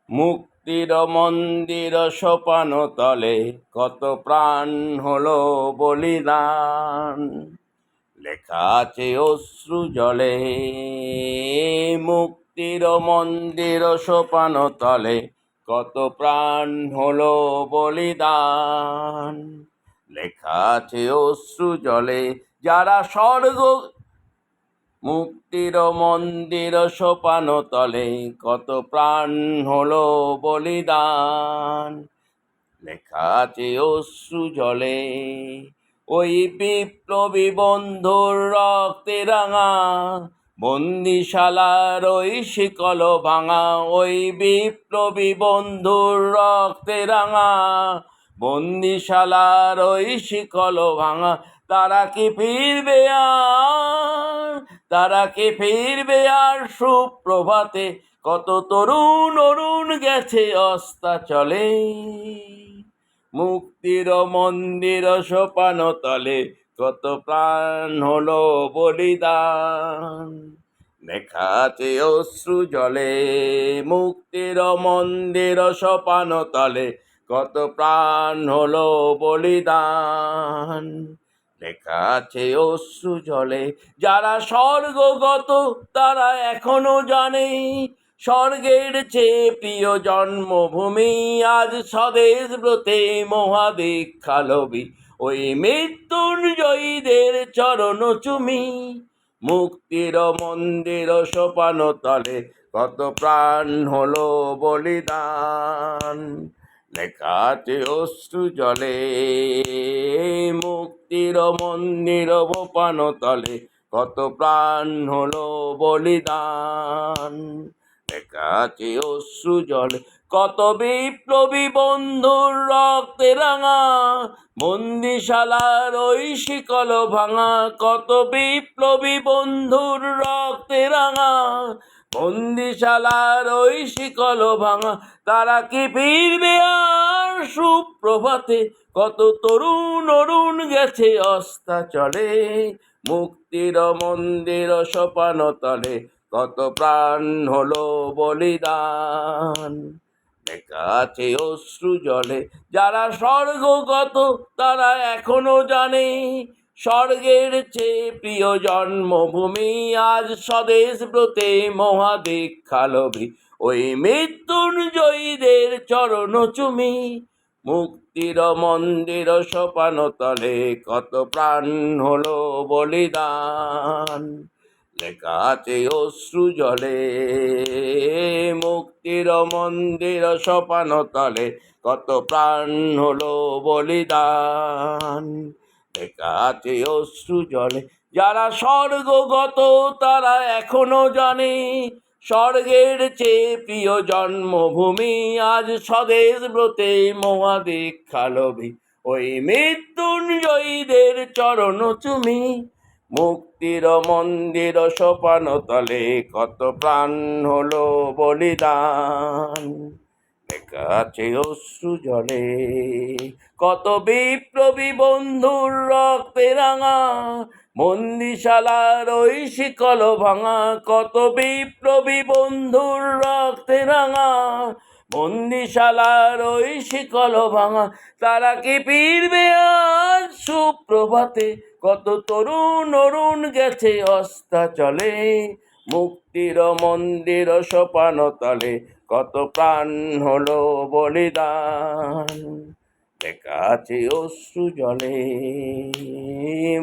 মুক্তির মন্দির সোপান তলে কত প্রাণ হলো বলিদান, লেখা আছে অশ্রু জলে। মুক্তির মন্দির সোপান তলে কত প্রাণ হলো বলিদান, লেখা আছে অশ্রু জলে। যারা স্বর্গ মুক্তির মন্দির সোপান তলে কত প্রাণ হলো বলিদান, লেখা আছে অশ্রু জলে। ওই বিপ্লবী বন্ধুর রক্তে রাঙা বন্দিশালার ওই শিকল ভাঙা, ওই বিপ্লবী বন্ধুর রক্তে রাঙা বন্দিশালার ওই শিকল ভাঙা। তারা কি ফিরবে আর, তারা কি ফিরবে আর সুপ্রভাতে? কত তরুণ অরুণ গেছে অস্তাচলে। মুক্তির মন্দির সোপান তলে কত প্রাণ হলো বলিদান, লেখা আছে অশ্রু জলে। মুক্তির মন্দির সোপান তলে কত প্রাণ হলো বলিদান, লেখা আছে অশ্রু জলে। যারা স্বর্গগত তারা এখনো জানে স্বর্গের চেয়ে প্রিয় জন্মভূমি আজ স্বদেশ ব্রতে মহাদীক্ষালবি। ওই মৃত্যুঞ্জয়ীদের চরণ চুমি মুক্তির মন্দির সোপান তলে কত প্রাণ হলো বলিদান, লেখা আছে অশ্রু জলে। মুক্তির মন্দির সোপান তলে কত প্রাণ হলো বলিদান, লেখা আছে অশ্রু জলে। কত বিপ্লবী বন্ধুর রক্তে রাঙা বন্দিশালার ওই শিকল ভাঙা, কত বিপ্লবী বন্ধুর রক্তে রাঙা বন্দিশালার ওই শিকল ভাঙা। তারা কি ফিরবে আর সুপ্রভাতে? কত তরুণ অরুণ গেছে অস্তাচলে। মুক্তির মন্দির সোপান তলে কত প্রাণ হলো বলিদান, লেখা আছে অশ্রু জলে। যারা স্বর্গগত তারা এখনো জানে স্বর্গের চেয়ে প্রিয় জন্মভূমি আজ স্বদেশ ব্রতে মহাদীক্ষালবি। ওই মৃত্যুঞ্জয়ীদের চরণ চুমি মুক্তির মন্দির সোপান তলে কত প্রাণ হলো বলিদান, লেখা আছে অশ্রু জলে। মুক্তির মন্দির সোপান তলে কত প্রাণ হলো বলিদান, লেখা আছে অশ্রু জলে। যারা স্বর্গগত তারা এখনো জানে স্বর্গের চেয়ে প্রিয় জন্মভূমি আজ স্বদেশ ব্রতে মহাদীক্ষালবি। ওই মৃত্যুঞ্জয়ীদের চরণ চুমি মুক্তির মন্দির সোপান তলে কত প্রাণ হলো বলিদান, লেখা আছে অশ্রু জলে। কত বিপ্লবী বন্ধুর রক্তে রাঙা বন্দিশালার ওই শিকল ভাঙা, কত বিপ্লবী বন্ধুর রক্তে রাঙা বন্দিশালার ওই শিকল ভাঙা। তারা কি ফিরবে আজ সুপ্রভাতে? কত তরুণ অরুণ গেছে অস্তাচলে। মুক্তির মন্দির সোপান তলে কত প্রাণ হলো বলিদান, লেখা আছে অশ্রু জলে।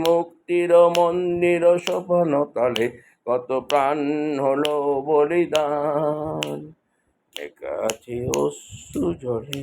মুক্তির মন্দির সোপান তলে কত প্রাণ হলো বলিদান, লেখা আছে অশ্রু জলে।